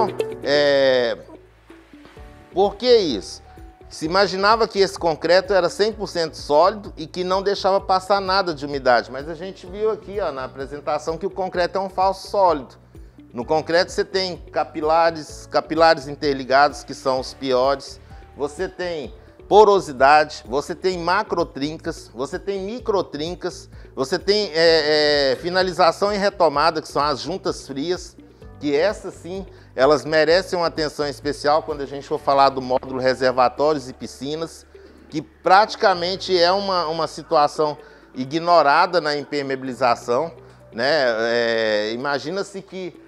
Então, por que isso? Se imaginava que esse concreto era 100% sólido e que não deixava passar nada de umidade, mas a gente viu aqui, ó, na apresentação, que o concreto é um falso sólido. No concreto você tem capilares interligados, que são os piores, você tem porosidade, você tem macrotrincas, você tem microtrincas, você tem finalização e retomada, que são as juntas frias, que essas sim, elas merecem uma atenção especial quando a gente for falar do módulo reservatórios e piscinas, que praticamente é uma situação ignorada na impermeabilização, né? Imagina-se que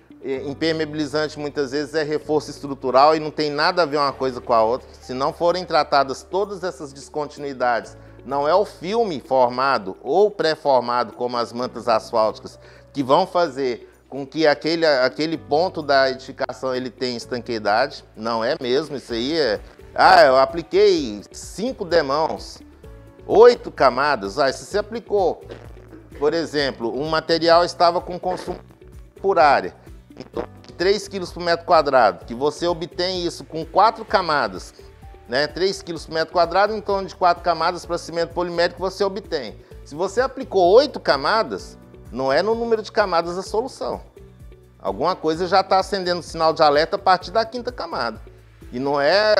impermeabilizante muitas vezes é reforço estrutural e não tem nada a ver uma coisa com a outra. Se não forem tratadas todas essas descontinuidades, não é o filme formado ou pré-formado, como as mantas asfálticas, que vão fazer com que aquele ponto da edificação ele tenha estanqueidade. Não é mesmo, isso aí eu apliquei 5 demãos, 8 camadas. Se você aplicou, por exemplo, um material estava com consumo por área, então 3 kg por metro quadrado, que você obtém isso com 4 camadas, né? 3 kg por metro quadrado, em torno de 4 camadas para cimento polimérico você obtém. Se você aplicou 8 camadas, não é no número de camadas a solução. Alguma coisa já está acendendo o sinal de alerta a partir da 5ª camada. E não é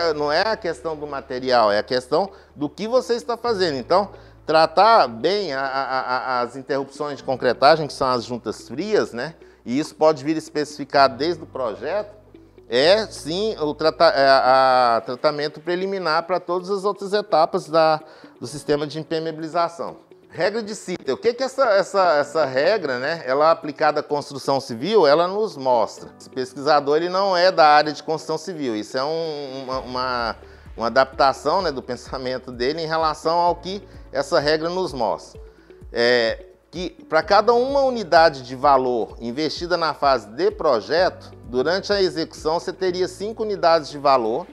a questão do material, é a questão do que você está fazendo. Então, tratar bem as interrupções de concretagem, que são as juntas frias, né? E isso pode vir especificado desde o projeto, é sim o tratamento preliminar para todas as outras etapas do sistema de impermeabilização. Regra de CITA. O que essa regra, né, ela aplicada à construção civil, ela nos mostra? Esse pesquisador ele não é da área de construção civil, isso é uma adaptação, né, do pensamento dele em relação ao que essa regra nos mostra. Que para cada uma unidade de valor investida na fase de projeto, durante a execução você teria 5 unidades de valor,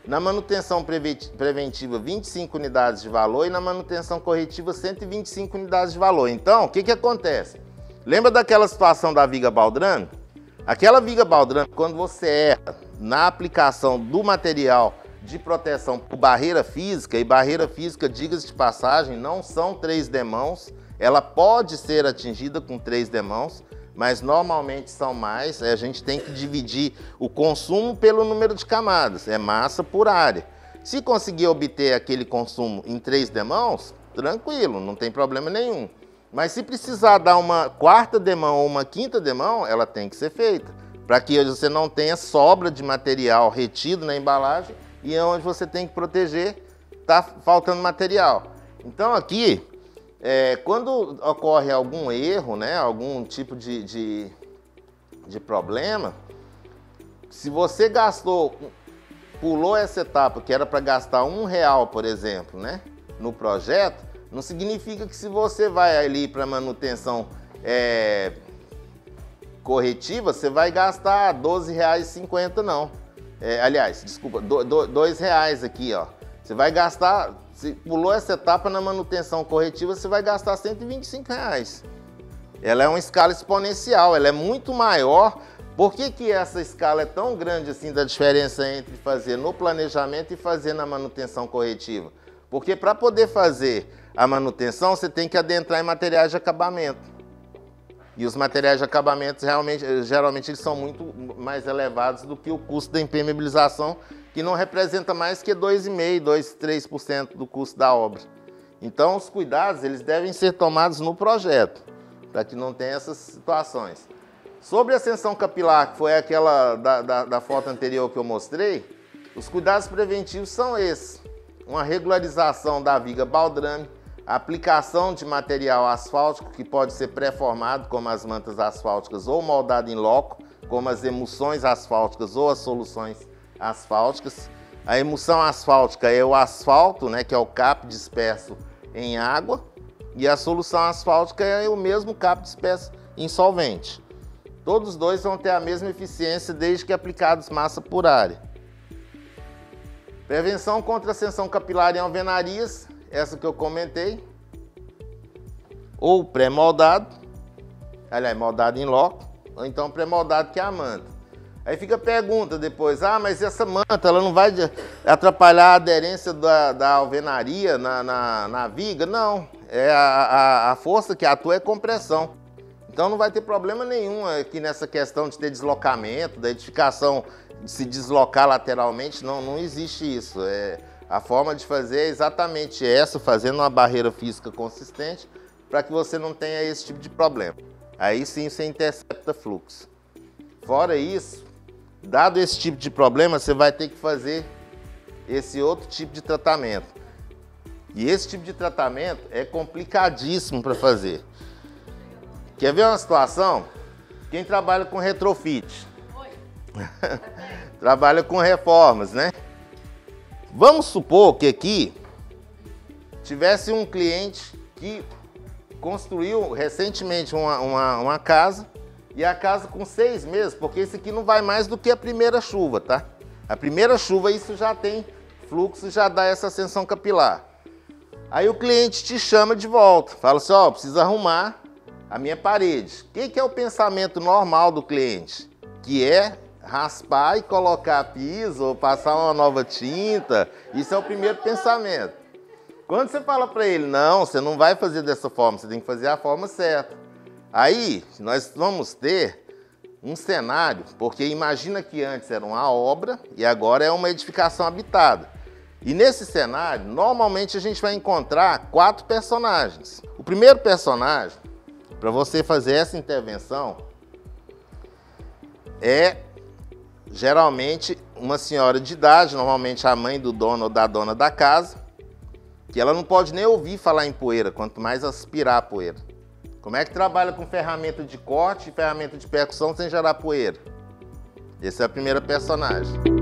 na manutenção preventiva 25 unidades de valor e na manutenção corretiva 125 unidades de valor. Então, o que acontece? Lembra daquela situação da viga baldrame? Aquela viga baldrame, quando você erra na aplicação do material de proteção por barreira física, e barreira física, diga-se de passagem, não são 3 demãos, ela pode ser atingida com 3 demãos, mas normalmente são mais, a gente tem que dividir o consumo pelo número de camadas, é massa por área. Se conseguir obter aquele consumo em 3 demãos, tranquilo, não tem problema nenhum. Mas se precisar dar uma 4ª demão ou uma 5ª demão, ela tem que ser feita, para que você não tenha sobra de material retido na embalagem e onde você tem que proteger, está faltando material. Então aqui, quando ocorre algum erro, né, algum tipo de problema, se você pulou essa etapa que era para gastar R$1, por exemplo, né, no projeto, não significa que se você vai ali para manutenção corretiva, você vai gastar R$12,50 não. Aliás, desculpa, R$2 aqui, ó. Você vai gastar, se pulou essa etapa na manutenção corretiva, você vai gastar R$125. Ela é uma escala exponencial, ela é muito maior. Por que essa escala é tão grande assim da diferença entre fazer no planejamento e fazer na manutenção corretiva? Porque para poder fazer a manutenção, você tem que adentrar em materiais de acabamento. E os materiais de acabamento geralmente eles são muito mais elevados do que o custo da impermeabilização, que não representa mais que 2,5%, 3% do custo da obra. Então, os cuidados eles devem ser tomados no projeto, para que não tenha essas situações. Sobre a ascensão capilar, que foi aquela da foto anterior que eu mostrei, os cuidados preventivos são esses. Uma regularização da viga baldrame, a aplicação de material asfáltico, que pode ser pré-formado, como as mantas asfálticas, ou moldado em loco, como as emulsões asfálticas ou as soluções asfálticas. A emulsão asfáltica é o asfalto, né, que é o cap disperso em água, e a solução asfáltica é o mesmo cap disperso em solvente. Todos os dois vão ter a mesma eficiência desde que aplicados massa por área. Prevenção contra ascensão capilar em alvenarias, essa que eu comentei, ou pré-moldado, aliás, moldado em loco, ou então pré-moldado, que é a manta. Aí fica a pergunta depois, mas essa manta, ela não vai atrapalhar a aderência da alvenaria na viga? Não, a força que atua é compressão. Então não vai ter problema nenhum aqui nessa questão de ter deslocamento, da edificação de se deslocar lateralmente, não existe isso. A forma de fazer é exatamente essa, fazendo uma barreira física consistente, para que você não tenha esse tipo de problema. Aí sim você intercepta fluxo. Fora isso, dado esse tipo de problema, você vai ter que fazer esse outro tipo de tratamento. E esse tipo de tratamento é complicadíssimo para fazer. Quer ver uma situação? Quem trabalha com retrofit? Trabalha com reformas, né? Vamos supor que aqui tivesse um cliente que construiu recentemente uma casa, e a casa com 6 meses, porque isso aqui não vai mais do que a primeira chuva, tá? A primeira chuva, isso já tem fluxo, já dá essa ascensão capilar. Aí o cliente te chama de volta, fala assim, preciso arrumar a minha parede. O que é o pensamento normal do cliente? Que é raspar e colocar piso, ou passar uma nova tinta. Isso é o primeiro pensamento. Quando você fala para ele, não, você não vai fazer dessa forma, você tem que fazer a forma certa. Aí, nós vamos ter um cenário, porque imagina que antes era uma obra e agora é uma edificação habitada. E nesse cenário, normalmente a gente vai encontrar 4 personagens. O primeiro personagem, para você fazer essa intervenção, é geralmente uma senhora de idade, normalmente a mãe do dono ou da dona da casa, que ela não pode nem ouvir falar em poeira, quanto mais aspirar a poeira. Como é que trabalha com ferramenta de corte e ferramenta de percussão sem gerar poeira? Esse é a primeira personagem.